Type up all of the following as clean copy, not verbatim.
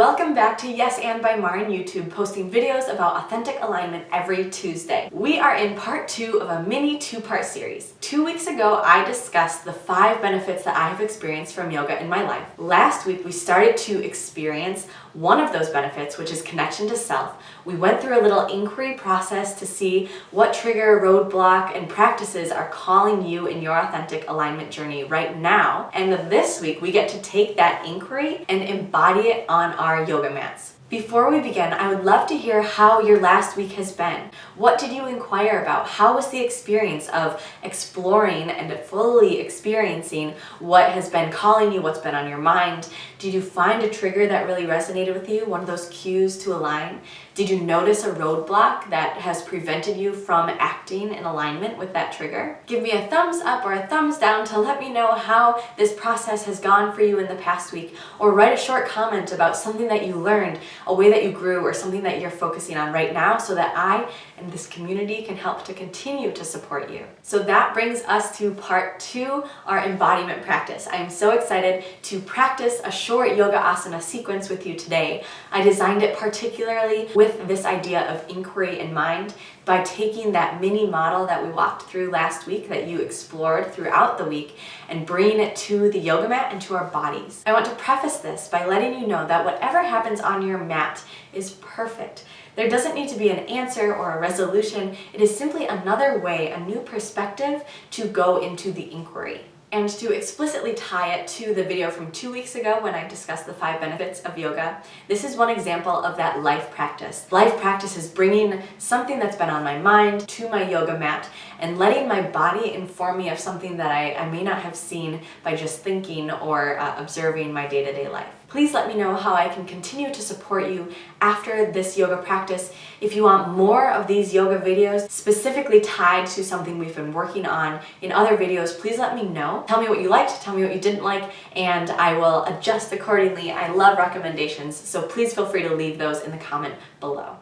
Welcome back to Yes and by Marin YouTube, posting videos about authentic alignment every Tuesday. We are in part 2 of a mini 2-part series. 2 weeks ago, I discussed the 5 benefits that I have experienced from yoga in my life. Last week, we started to experience one of those benefits, which is connection to self. We went through a little inquiry process to see what trigger, roadblock, and practices are calling you in your authentic alignment journey right now. And this week, we get to take that inquiry and embody it on our yoga mats. Before we begin, I would love to hear how your last week has been. What did you inquire about? How was the experience of exploring and fully experiencing what has been calling you, what's been on your mind? Did you find a trigger that really resonated with you, one of those cues to align? Did you notice a roadblock that has prevented you from acting in alignment with that trigger? Give me a thumbs up or a thumbs down to let me know how this process has gone for you in the past week, or write a short comment about something that you learned, a way that you grew, or something that you're focusing on right now so that I and this community can help to continue to support you. So that brings us to part 2, our embodiment practice. I am so excited to practice a short yoga asana sequence with you today. I designed it particularly with this idea of inquiry in mind, by taking that mini model that we walked through last week that you explored throughout the week and bringing it to the yoga mat and to our bodies. I want to preface this by letting you know that whatever happens on your mat is perfect. There doesn't need to be an answer or a resolution. It is simply another way, a new perspective to go into the inquiry. And to explicitly tie it to the video from 2 weeks ago when I discussed the 5 benefits of yoga, this is one example of that life practice. Life practice is bringing something that's been on my mind to my yoga mat and letting my body inform me of something that I may not have seen by just thinking or observing my day-to-day life. Please let me know how I can continue to support you after this yoga practice. If you want more of these yoga videos specifically tied to something we've been working on in other videos, please let me know. Tell me what you liked, tell me what you didn't like, and I will adjust accordingly. I love recommendations, so please feel free to leave those in the comment below.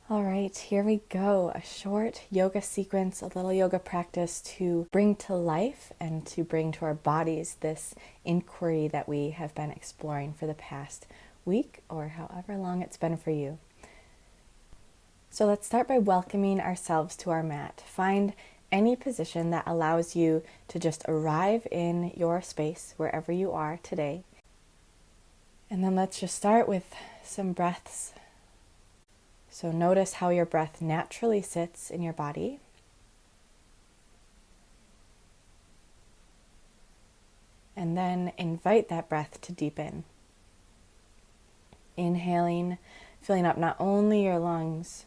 All right, here we go. A short yoga sequence, a little yoga practice to bring to life and to bring to our bodies this inquiry that we have been exploring for the past week or however long it's been for you. So let's start by welcoming ourselves to our mat. Find any position that allows you to just arrive in your space wherever you are today. And then let's just start with some breaths. So notice how your breath naturally sits in your body. And then invite that breath to deepen. Inhaling, filling up not only your lungs,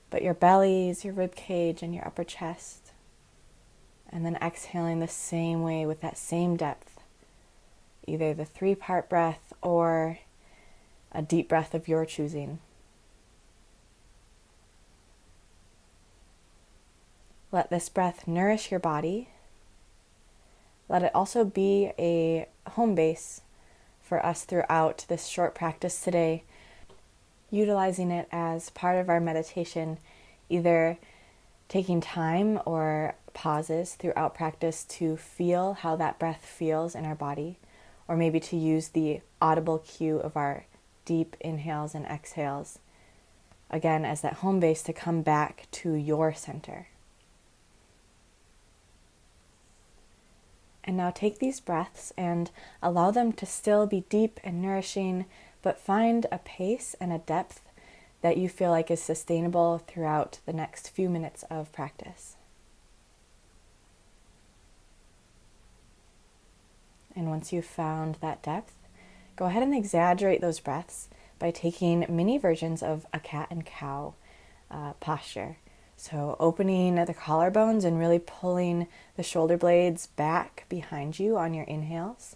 but your bellies, your rib cage, and your upper chest. And then exhaling the same way with that same depth. Either the 3-part breath or a deep breath of your choosing. Let this breath nourish your body. Let it also be a home base for us throughout this short practice today, utilizing it as part of our meditation, either taking time or pauses throughout practice to feel how that breath feels in our body, or maybe to use the audible cue of our deep inhales and exhales, again as that home base to come back to your center. And now take these breaths and allow them to still be deep and nourishing, but find a pace and a depth that you feel like is sustainable throughout the next few minutes of practice. And once you've found that depth, go ahead and exaggerate those breaths by taking mini versions of a cat and cow posture. So opening the collarbones and really pulling the shoulder blades back behind you on your inhales.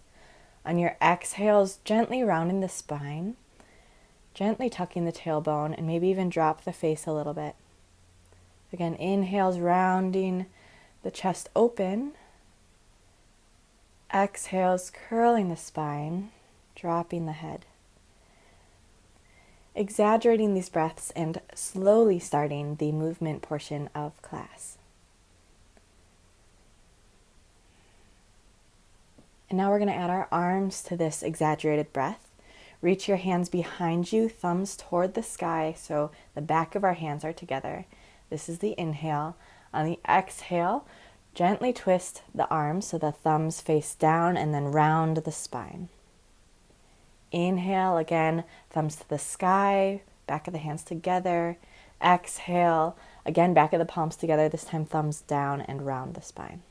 On your exhales, gently rounding the spine, gently tucking the tailbone, and maybe even drop the face a little bit. Again, inhales, rounding the chest open. Exhales, curling the spine, dropping the head. Exaggerating these breaths and slowly starting the movement portion of class. And now we're going to add our arms to this exaggerated breath. Reach your hands behind you, thumbs toward the sky, so the back of our hands are together. This is the inhale. On the exhale, gently twist the arms so the thumbs face down and then round the spine. Inhale, again, thumbs to the sky, back of the hands together. Exhale, again, back of the palms together, this time thumbs down and round the spine.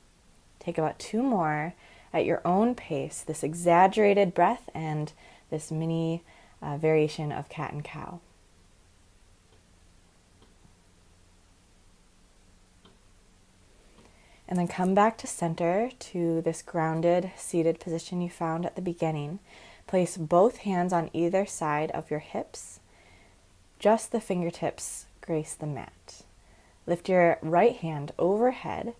Take about 2 more at your own pace, this exaggerated breath and this mini variation of cat and cow. And then come back to center, to this grounded, seated position you found at the beginning. Place both hands on either side of your hips. Just the fingertips grace the mat. Lift your right hand overhead.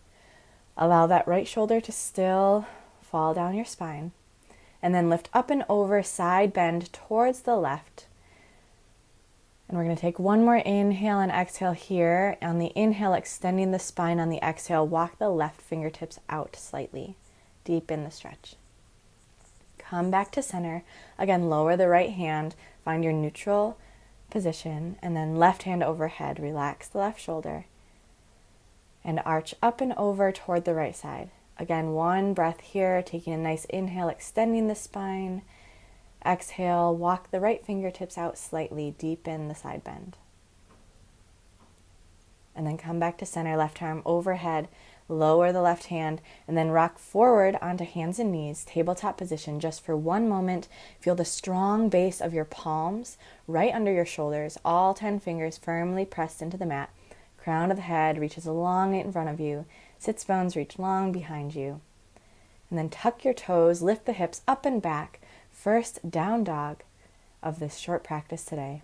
Allow that right shoulder to still fall down your spine. And then lift up and over, side bend towards the left. And we're going to take one more inhale and exhale here. On the inhale, extending the spine. On the exhale, walk the left fingertips out slightly. Deepen the stretch. Come back to center. Again, lower the right hand. Find your neutral position. And then left hand overhead. Relax the left shoulder. And arch up and over toward the right side. Again, one breath here. Taking a nice inhale, extending the spine. Exhale, walk the right fingertips out slightly, deepen the side bend. And then come back to center, left arm overhead, lower the left hand, and then rock forward onto hands and knees, tabletop position just for 1 moment. Feel the strong base of your palms right under your shoulders, all 10 fingers firmly pressed into the mat. Crown of the head reaches long in front of you, sits bones reach long behind you. And then tuck your toes, lift the hips up and back. First down dog of this short practice today.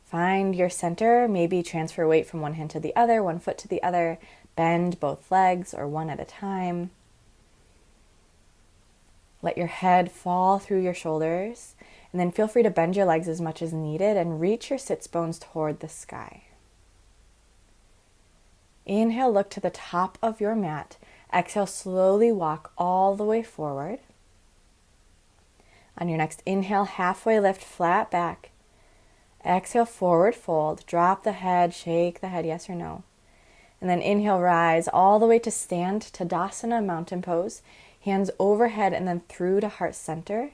Find your center, maybe transfer weight from one hand to the other, one foot to the other, bend both legs or one at a time. Let your head fall through your shoulders, and then feel free to bend your legs as much as needed and reach your sits bones toward the sky. Inhale, look to the top of your mat. Exhale, slowly walk all the way forward. On your next inhale, halfway lift, flat back. Exhale, forward fold. Drop the head, shake the head, yes or no. And then inhale, rise all the way to stand, Tadasana, mountain pose. Hands overhead and then through to heart center.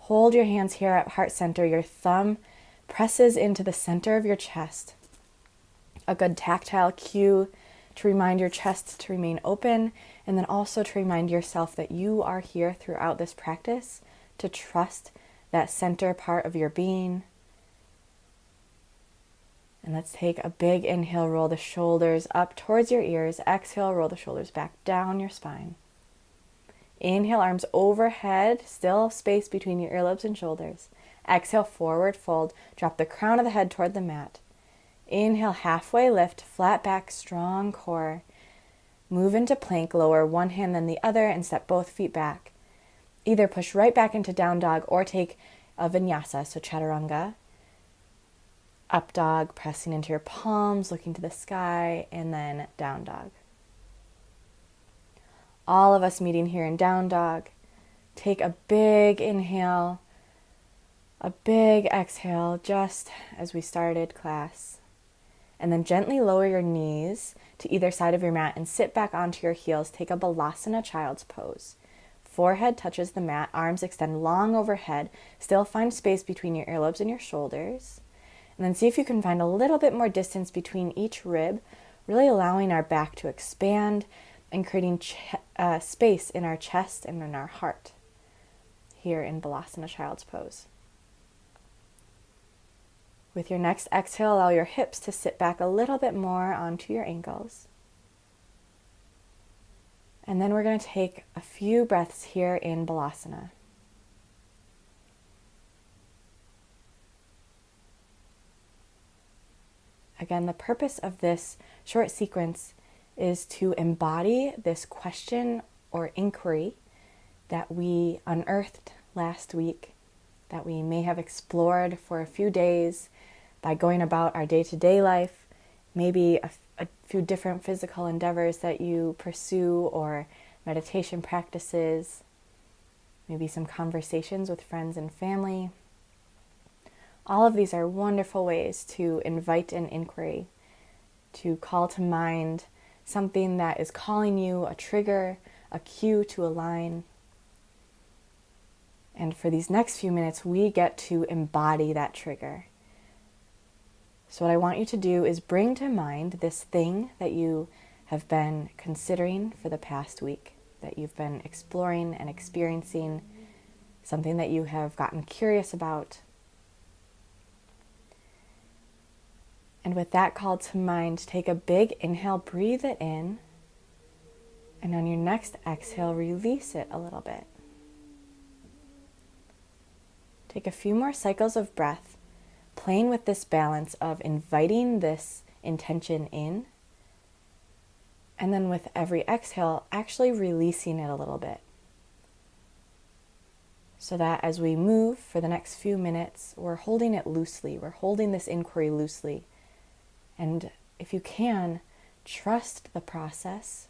Hold your hands here at heart center. Your thumb presses into the center of your chest. A good tactile cue to remind your chest to remain open, and then also to remind yourself that you are here throughout this practice, to trust that center part of your being. And let's take a big inhale, roll the shoulders up towards your ears. Exhale, roll the shoulders back down your spine. Inhale, arms overhead, still space between your earlobes and shoulders. Exhale, forward fold. Drop the crown of the head toward the mat. Inhale, halfway lift, flat back, strong core. Move into plank, lower one hand then the other and step both feet back. Either push right back into down dog or take a vinyasa, so chaturanga. Up dog, pressing into your palms, looking to the sky, and then down dog. All of us meeting here in down dog. Take a big inhale, a big exhale, just as we started class. And then gently lower your knees to either side of your mat and sit back onto your heels. Take a Balasana, child's pose. Forehead touches the mat, arms extend long overhead. Still find space between your earlobes and your shoulders. And then see if you can find a little bit more distance between each rib, really allowing our back to expand and creating space in our chest and in our heart here in Balasana, child's pose. With your next exhale, allow your hips to sit back a little bit more onto your ankles. And then we're going to take a few breaths here in Balasana. Again, the purpose of this short sequence is to embody this question or inquiry that we unearthed last week, that we may have explored for a few days by going about our day-to-day life, maybe a few different physical endeavors that you pursue, or meditation practices, maybe some conversations with friends and family. All of these are wonderful ways to invite an inquiry, to call to mind something that is calling you, a trigger, a cue to align. And for these next few minutes, we get to embody that trigger. So what I want you to do is bring to mind this thing that you have been considering for the past week, that you've been exploring and experiencing, something that you have gotten curious about. And with that call to mind, take a big inhale, breathe it in, and on your next exhale, release it a little bit. Take a few more cycles of breath, playing with this balance of inviting this intention in, and then with every exhale, actually releasing it a little bit. So that as we move for the next few minutes, we're holding it loosely. We're holding this inquiry loosely. And if you can, trust the process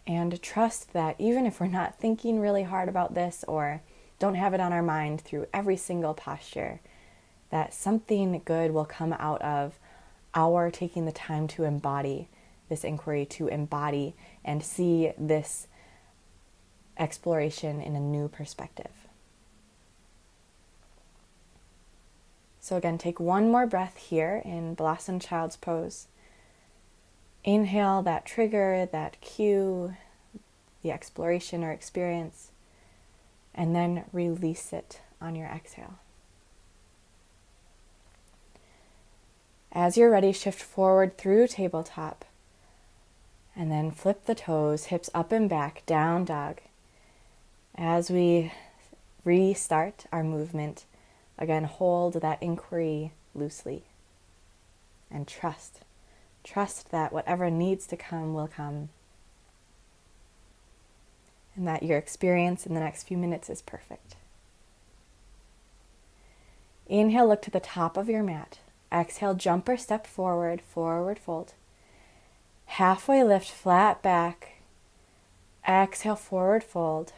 and trust that even if we're not thinking really hard about this or don't have it on our mind through every single posture, that something good will come out of our taking the time to embody this inquiry, to embody and see this exploration in a new perspective. So again, take one more breath here in Blossom Child's Pose. Inhale that trigger, that cue, the exploration or experience, and then release it on your exhale. As you're ready, shift forward through tabletop, and then flip the toes, hips up and back, down dog. As we restart our movement, again, hold that inquiry loosely and trust. Trust that whatever needs to come will come, and that your experience in the next few minutes is perfect. Inhale, look to the top of your mat. Exhale, jump or step forward, forward fold. Halfway lift, flat back. Exhale, forward fold.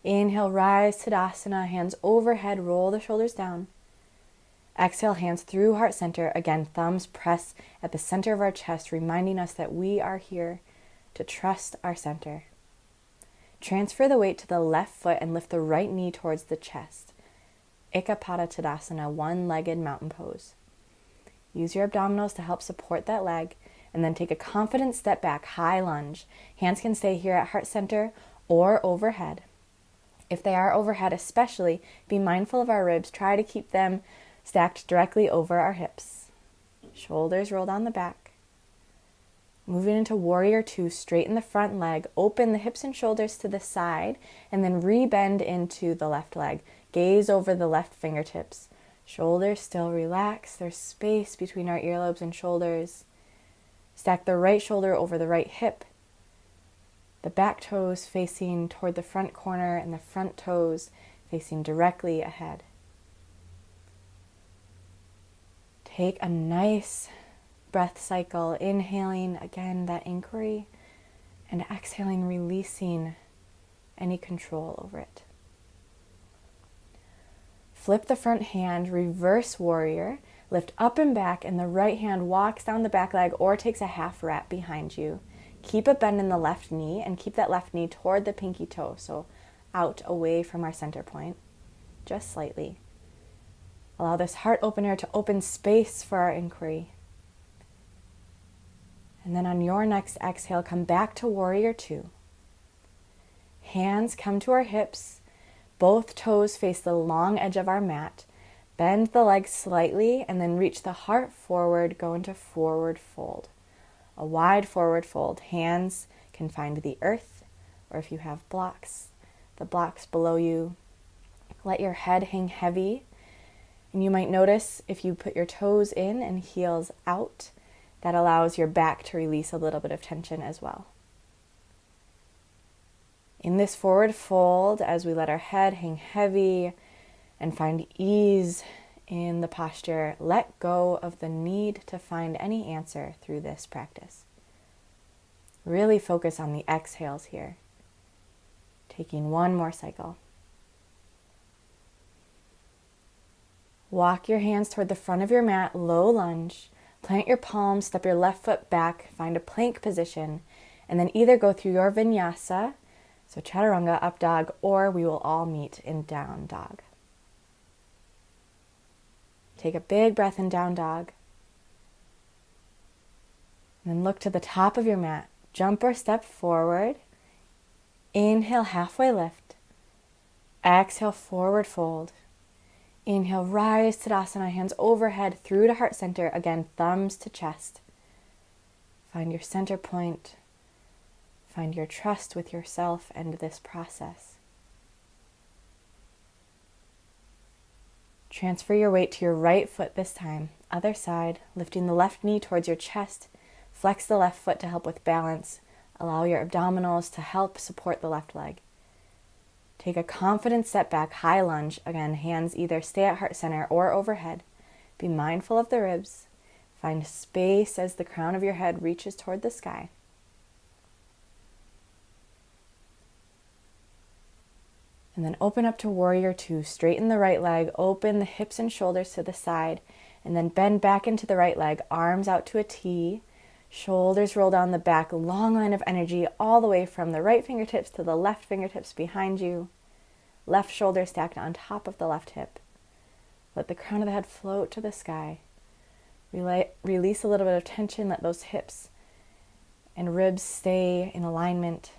Inhale, rise Tadasana, hands overhead, roll the shoulders down. Exhale, hands through heart center. Again, thumbs press at the center of our chest, reminding us that we are here to trust our center. Transfer the weight to the left foot and lift the right knee towards the chest. Ekapada Tadasana, one-legged mountain pose. Use your abdominals to help support that leg, and then take a confident step back, high lunge. Hands can stay here at heart center or overhead. If they are overhead especially, be mindful of our ribs. Try to keep them stacked directly over our hips. Shoulders roll down the back. Moving into Warrior Two, straighten the front leg, open the hips and shoulders to the side, and then rebend into the left leg. Gaze over the left fingertips. Shoulders still relax. There's space between our earlobes and shoulders. Stack the right shoulder over the right hip. The back toes facing toward the front corner and the front toes facing directly ahead. Take a nice breath cycle, inhaling again that inquiry, and exhaling, releasing any control over it. Flip the front hand, reverse warrior, lift up and back, and the right hand walks down the back leg or takes a half wrap behind you. Keep a bend in the left knee and keep that left knee toward the pinky toe, so out away from our center point, just slightly. Allow this heart opener to open space for our inquiry. And then on your next exhale, come back to Warrior Two. Hands come to our hips. Both toes face the long edge of our mat. Bend the legs slightly and then reach the heart forward, go into forward fold. A wide forward fold. Hands can find the earth, or if you have blocks, the blocks below you. Let your head hang heavy. And you might notice if you put your toes in and heels out, that allows your back to release a little bit of tension as well. In this forward fold, as we let our head hang heavy and find ease in the posture, let go of the need to find any answer through this practice. Really focus on the exhales here. Taking one more cycle. Walk your hands toward the front of your mat, low lunge. Plant your palms, step your left foot back, find a plank position, and then either go through your vinyasa, so chaturanga, up dog, or we will all meet in down dog. Take a big breath in down dog. And then look to the top of your mat. Jump or step forward. Inhale, halfway lift. Exhale, forward fold. Inhale, rise Tadasana, hands overhead through to heart center. Again, thumbs to chest. Find your center point. Find your trust with yourself and this process. Transfer your weight to your right foot this time. Other side, lifting the left knee towards your chest. Flex the left foot to help with balance. Allow your abdominals to help support the left leg. Take a confident step back, high lunge. Again, hands either stay at heart center or overhead. Be mindful of the ribs. Find space as the crown of your head reaches toward the sky. And then open up to warrior two. Straighten the right leg, open the hips and shoulders to the side, and then bend back into the right leg, arms out to a T, shoulders roll down the back, long line of energy all the way from the right fingertips to the left fingertips behind you. Left shoulder stacked on top of the left hip. Let the crown of the head float to the sky. Release a little bit of tension, let those hips and ribs stay in alignment.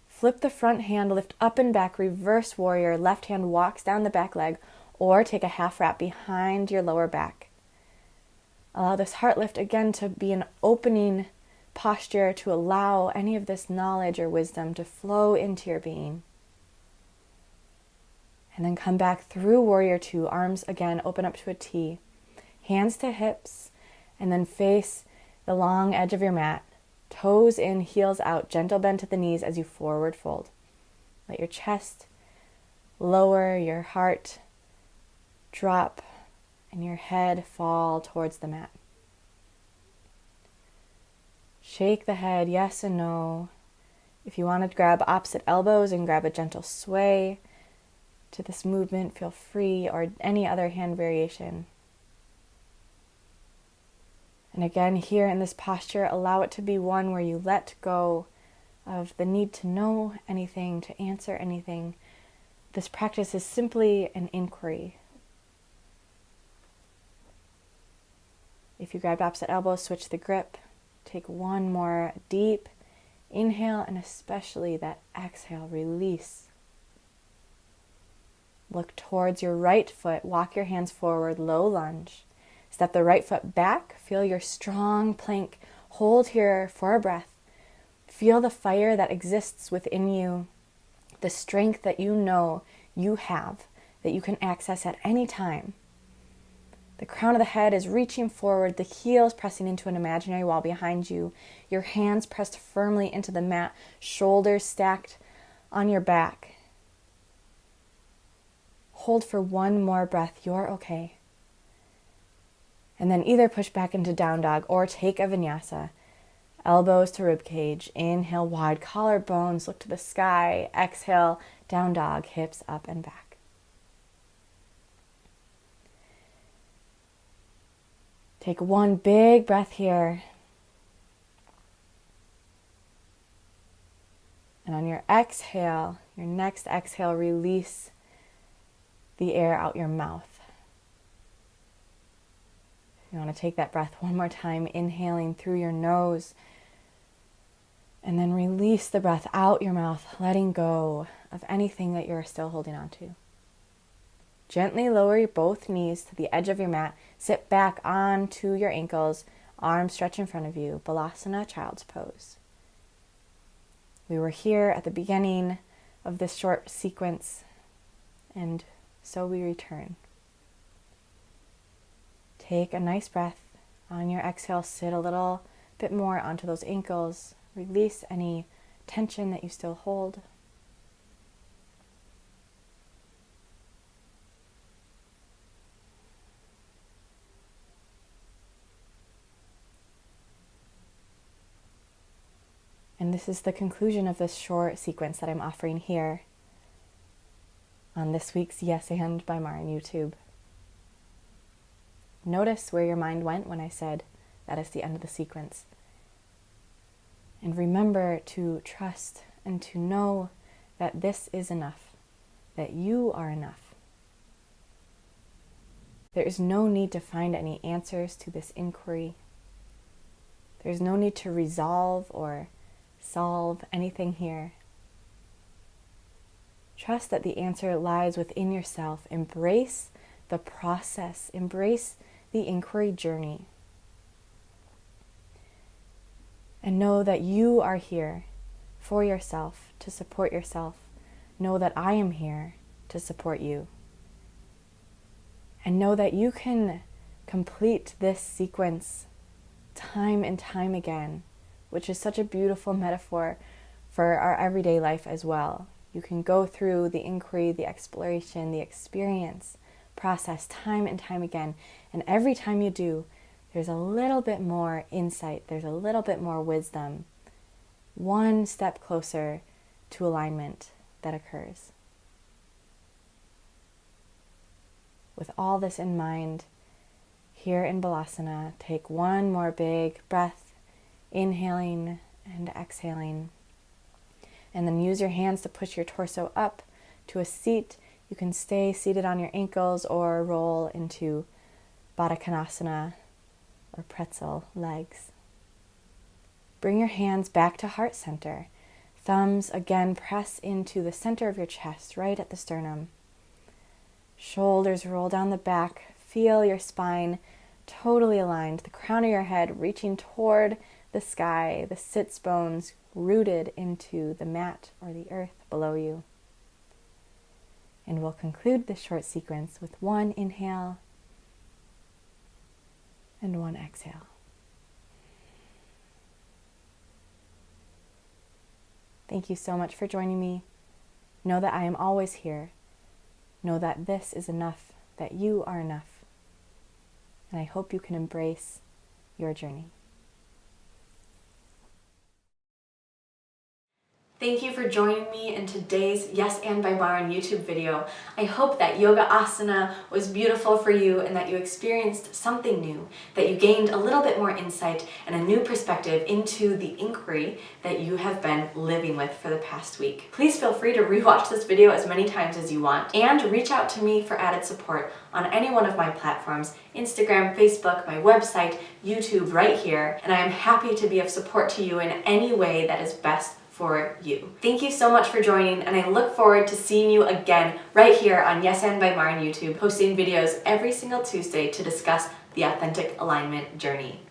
Flip the front hand, lift up and back, reverse warrior. Left hand walks down the back leg, or take a half wrap behind your lower back. Allow this heart lift again to be an opening posture to allow any of this knowledge or wisdom to flow into your being. And then come back through warrior two. Arms again, open up to a T. Hands to hips, and then face the long edge of your mat. Toes in, heels out, gentle bend to the knees as you forward fold. Let your chest lower, your heart drop, and your head fall towards the mat. Shake the head, yes and no. If you want to grab opposite elbows and grab a gentle sway to this movement, feel free, or any other hand variation. And again, here in this posture, allow it to be one where you let go of the need to know anything, to answer anything. This practice is simply an inquiry. If you grabbed opposite elbow, switch the grip. Take one more deep inhale, and especially that exhale, release. Look towards your right foot, walk your hands forward, low lunge. Step the right foot back, feel your strong plank. Hold here for a breath. Feel the fire that exists within you, the strength that you know you have, that you can access at any time. The crown of the head is reaching forward, the heels pressing into an imaginary wall behind you, your hands pressed firmly into the mat, shoulders stacked on your back. Hold for one more breath, you're okay. And then either push back into down dog or take a vinyasa. Elbows to rib cage. Inhale, wide collarbones, look to the sky. Exhale, down dog, hips up and back. Take one big breath here. And on your exhale, your next exhale, release the air out your mouth. You want to take that breath one more time, inhaling through your nose, and then release the breath out your mouth, letting go of anything that you're still holding on to. Gently lower both knees to the edge of your mat. Sit back onto your ankles, arms stretch in front of you. Balasana, child's pose. We were here at the beginning of this short sequence, and so we return. Take a nice breath. On your exhale, sit a little bit more onto those ankles. Release any tension that you still hold. this is the conclusion of this short sequence that I'm offering here on this week's Yes and by Marin YouTube. Notice where your mind went when I said that is the end of the sequence. And remember to trust and to know that this is enough, that you are enough. There is no need to find any answers to this inquiry. There's no need to resolve or solve anything here. Trust that the answer lies within yourself. Embrace the process. Embrace the inquiry journey. And know that you are here for yourself, to support yourself. Know that I am here to support you. And know that you can complete this sequence time and time again, which is such a beautiful metaphor for our everyday life as well. You can go through the inquiry, the exploration, the experience process time and time again. And every time you do, there's a little bit more insight, there's a little bit more wisdom, one step closer to alignment that occurs. With all this in mind, here in Balasana, take one more big breath, inhaling and exhaling. And then use your hands to push your torso up to a seat. You can stay seated on your ankles or roll into Baddha Konasana or pretzel legs. Bring your hands back to heart center. Thumbs again press into the center of your chest, right at the sternum. Shoulders roll down the back. Feel your spine totally aligned. The crown of your head reaching toward the sky. The sits bones rooted into the mat or the earth below you. And we'll conclude this short sequence with one inhale and one exhale. Thank you so much for joining me. Know that I am always here. Know that this is enough, that you are enough. And I hope you can embrace your journey. Thank you for joining me in today's Yes and by Marin YouTube video. I hope that yoga asana was beautiful for you and that you experienced something new, that you gained a little bit more insight and a new perspective into the inquiry that you have been living with for the past week. Please feel free to rewatch this video as many times as you want and reach out to me for added support on any one of my platforms, Instagram, Facebook, my website, YouTube, right here, and I am happy to be of support to you in any way that is best for you. Thank you so much for joining, and I look forward to seeing you again right here on Yes and by Marin YouTube, posting videos every single Tuesday to discuss the authentic alignment journey.